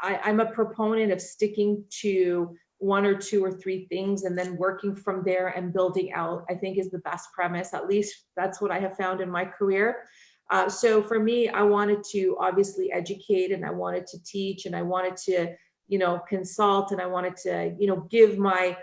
I'm a proponent of sticking to 1 or 2 or 3 things and then working from there and building out, I think, is the best premise. At least that's what I have found in my career. So for me, I wanted to obviously educate, and I wanted to teach, and I wanted to, consult, and I wanted to, give my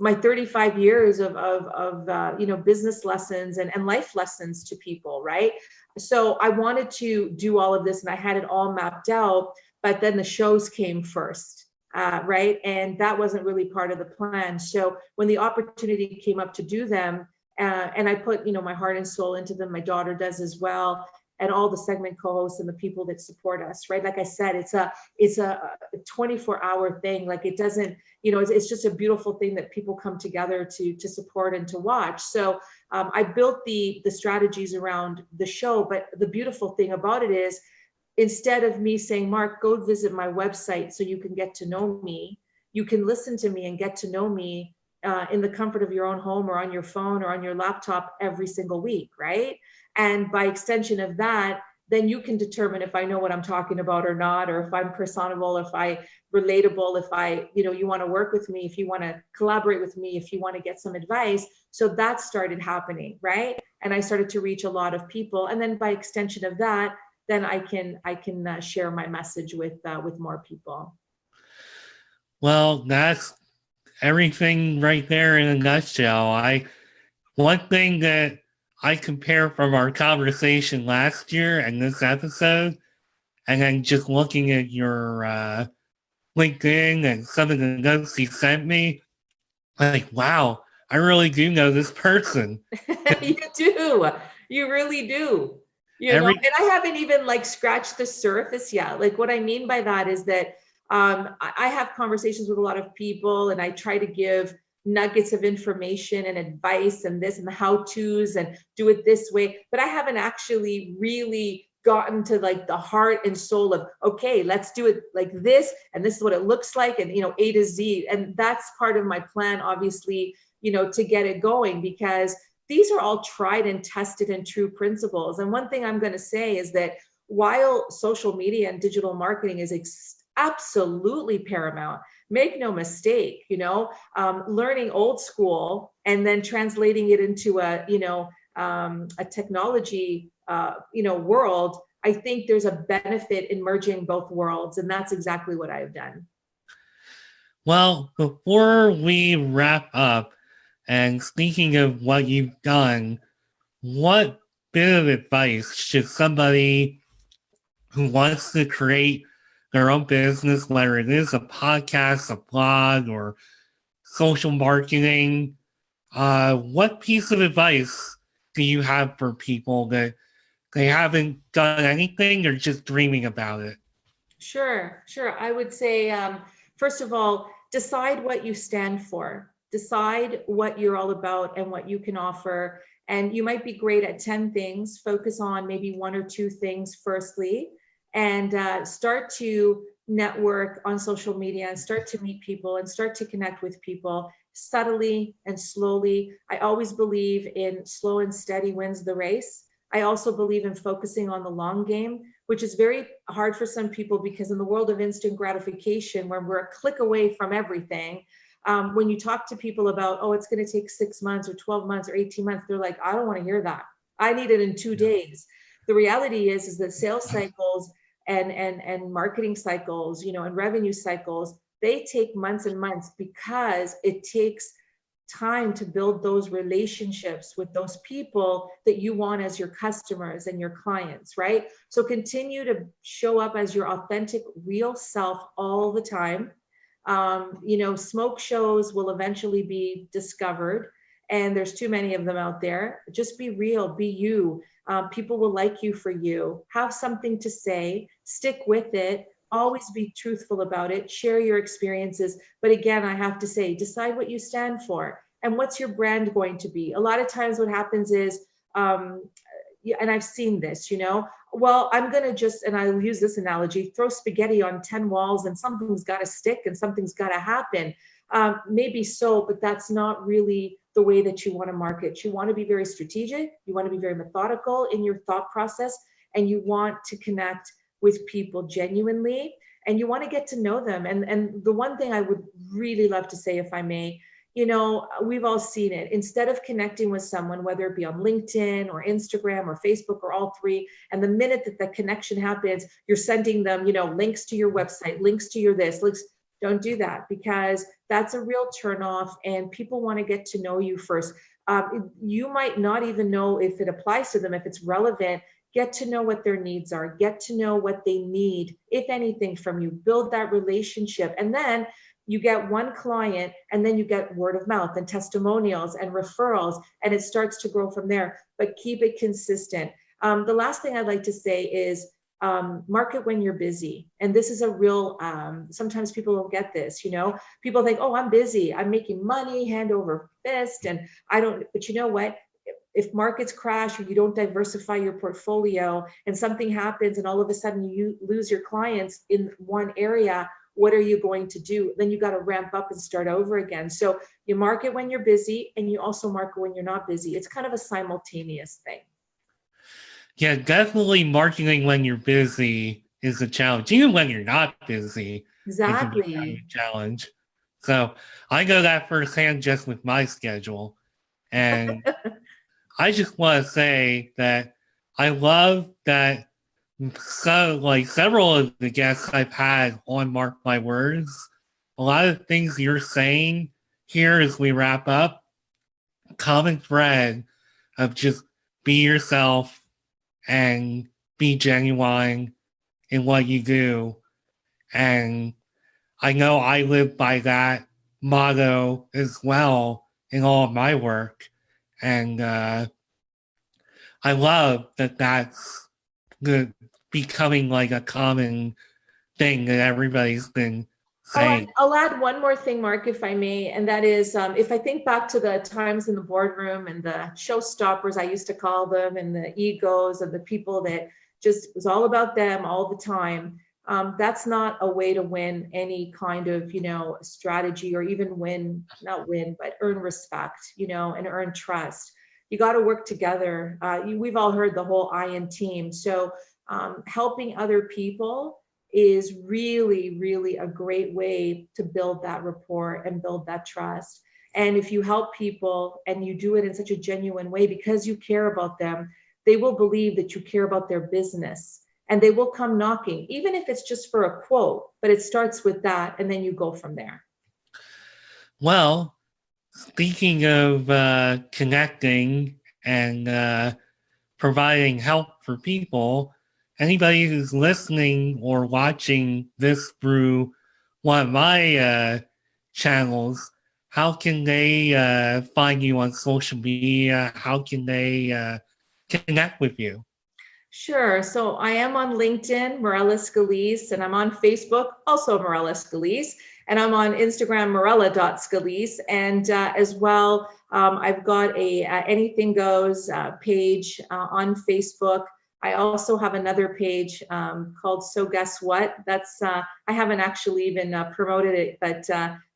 35 years of business lessons and life lessons to people, right? So I wanted to do all of this, and I had it all mapped out, but then the shows came first, right? And that wasn't really part of the plan. So when the opportunity came up to do them, and I put, my heart and soul into them, my daughter does as well. and all the segment co-hosts and the people that support us, right? Like I said, it's a 24-hour thing. Like it doesn't, it's just a beautiful thing that people come together to support and to watch. So I built the strategies around the show, but the beautiful thing about it is, instead of me saying, Mark, go visit my website so you can get to know me, you can listen to me and get to know me in the comfort of your own home or on your phone or on your laptop every single week, right? And by extension of that, then you can determine if I know what I'm talking about or not, or if I'm personable, if I relatable, if I, you want to work with me, if you want to collaborate with me, if you want to get some advice. So that started happening, right? And I started to reach a lot of people. And then by extension of that, then I can share my message with more people. Well, that's everything right there in a nutshell. One thing that I compare from our conversation last year and this episode, and then just looking at your LinkedIn and some of the notes you sent me, like, wow, I really do know this person. You do. You really do. And I haven't even scratched the surface yet. Like what I mean by that is that I have conversations with a lot of people, and I try to give nuggets of information and advice and this and the how-tos and do it this way. But I haven't actually really gotten to the heart and soul of, okay, let's do it like this. And this is what it looks like. And, A to Z. And that's part of my plan, obviously, to get it going, because these are all tried and tested and true principles. And one thing I'm going to say is that while social media and digital marketing is absolutely paramount, make no mistake, learning old school and then translating it into a technology, world, I think there's a benefit in merging both worlds. And that's exactly what I've done. Well, before we wrap up, and speaking of what you've done, what bit of advice should somebody who wants to create their own business, whether it is a podcast, a blog, or social marketing, what piece of advice do you have for people that they haven't done anything, they're just dreaming about it? Sure. I would say, first of all, decide what you stand for. Decide what you're all about and what you can offer. And you might be great at 10 things. Focus on maybe one or two things firstly, and start to network on social media and start to meet people and start to connect with people subtly and slowly. I always believe in slow and steady wins the race. I also believe in focusing on the long game, which is very hard for some people because in the world of instant gratification, where we're a click away from everything, when you talk to people about, oh, it's going to take 6 months or 12 months or 18 months, they're like, I don't want to hear that. I need it in 2 days. The reality is that sales cycles and marketing cycles, and revenue cycles, they take months and months because it takes time to build those relationships with those people that you want as your customers and your clients, right? So continue to show up as your authentic, real self all the time. Smoke shows will eventually be discovered, and there's too many of them out there. Just be real, be you. People will like you for you. Have something to say, stick with it, always be truthful about it, share your experiences. But again, I have to say, decide what you stand for and what's your brand going to be. A lot of times what happens is, and I've seen this, well, I'm going to just, and I'll use this analogy, throw spaghetti on 10 walls and something's got to stick and something's got to happen. Maybe so, but that's not really the way that you want to market. You want to be very strategic. You want to be very methodical in your thought process, and you want to connect with people genuinely, and you want to get to know them. And the one thing I would really love to say, if I may, we've all seen it. Instead of connecting with someone, whether it be on LinkedIn or Instagram or Facebook or all three, and the minute that the connection happens, you're sending them, links to your website, links to your this, links. Don't do that, because that's a real turnoff, and people want to get to know you first. You might not even know if it applies to them, if it's relevant. Get to know what their needs are, get to know what they need, if anything, from you. Build that relationship, and then you get one client, and then you get word of mouth and testimonials and referrals, and it starts to grow from there. But keep it consistent. The last thing I'd like to say is market when you're busy. And this is a real, sometimes people don't get this, people think, oh, I'm busy, I'm making money hand over fist. And I don't, but you know what? If markets crash or you don't diversify your portfolio and something happens and all of a sudden you lose your clients in one area, what are you going to do? Then you got to ramp up and start over again. So you market when you're busy and you also market when you're not busy. It's kind of a simultaneous thing. Yeah, definitely marketing when you're busy is a challenge. Even when you're not busy, it can be kind of a challenge. So I know that firsthand just with my schedule. And I just want to say that I love that several of the guests I've had on Marc My Words, a lot of things you're saying here as we wrap up, common thread of just be yourself and be genuine in what you do. And I know I live by that motto as well in all of my work. And I love that that's becoming like a common thing that everybody's been saying. I'll add one more thing, Mark, if I may, and that is if I think back to the times in the boardroom and the showstoppers, I used to call them, and the egos of the people that just was all about them all the time. That's not a way to win any kind of, strategy, or even not win, but earn respect, and earn trust. You got to work together. We've all heard the whole I in team. So helping other people is really, really a great way to build that rapport and build that trust. And if you help people and you do it in such a genuine way because you care about them, they will believe that you care about their business. And they will come knocking, even if it's just for a quote, but it starts with that, and then you go from there. Well, speaking of connecting and providing help for people, anybody who's listening or watching this through one of my channels, how can they find you on social media? How can they connect with you? Sure. So I am on LinkedIn, Mirella Scalise, and I'm on Facebook, also Mirella Scalise, and I'm on Instagram, mirella.scalise. And as well, I've got a Anything Goes page on Facebook. I also have another page called So Guess What? That's I haven't actually even promoted it, but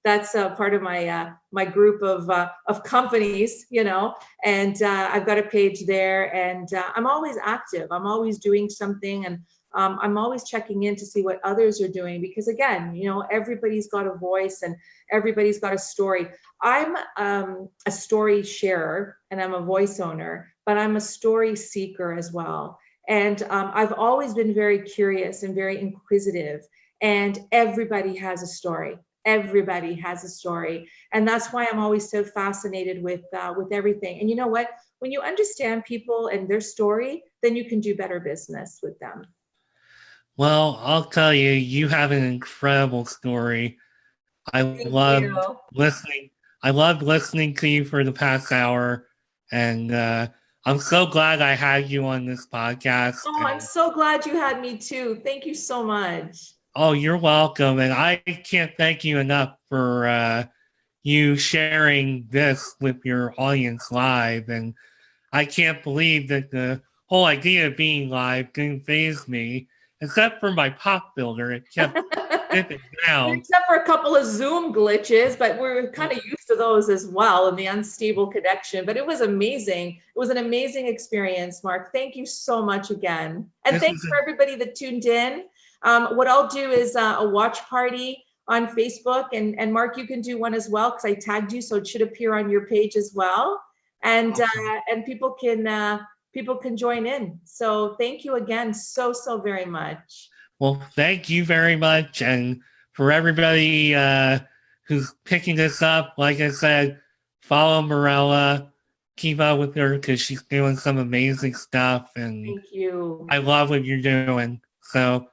that's part of my group of companies, and I've got a page there, and I'm always active. I'm always doing something, and I'm always checking in to see what others are doing, because again, everybody's got a voice and everybody's got a story. I'm a story sharer and I'm a voice owner, but I'm a story seeker as well. And I've always been very curious and very inquisitive, and everybody has a story. Everybody has a story. And that's why I'm always so fascinated with everything. And you know what? When you understand people and their story, then you can do better business with them. Well, I'll tell you, you have an incredible story. I loved listening to you for the past hour, and I'm so glad I had you on this podcast. Oh, I'm so glad you had me too. Thank you so much. Oh, you're welcome. And I can't thank you enough for you sharing this with your audience live. And I can't believe that the whole idea of being live didn't faze me, except for my pop builder. It kept dipping down. Except for a couple of Zoom glitches, but we're kind of used to those as well, and the unstable connection. But it was amazing. It was an amazing experience, Mark. Thank you so much again. And thanks for everybody that tuned in. What I'll do is a watch party on Facebook, and Mark, you can do one as well, because I tagged you, so it should appear on your page as well. And awesome. And people can join in. So thank you again so very much. Well, thank you very much. And for everybody who's picking this up, like I said, follow Mirella, keep up with her, because she's doing some amazing stuff. And thank you. I love what you're doing. So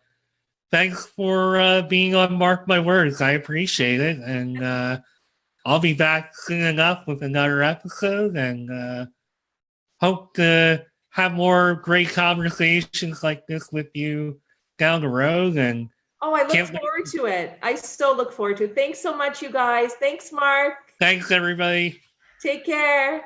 thanks for being on Marc My Words. I appreciate it. And I'll be back soon enough with another episode, and hope to have more great conversations like this with you down the road. And Oh, I look forward to it. I still look forward to it. Thanks so much, you guys. Thanks, Mark. thanks, everybody. Take care.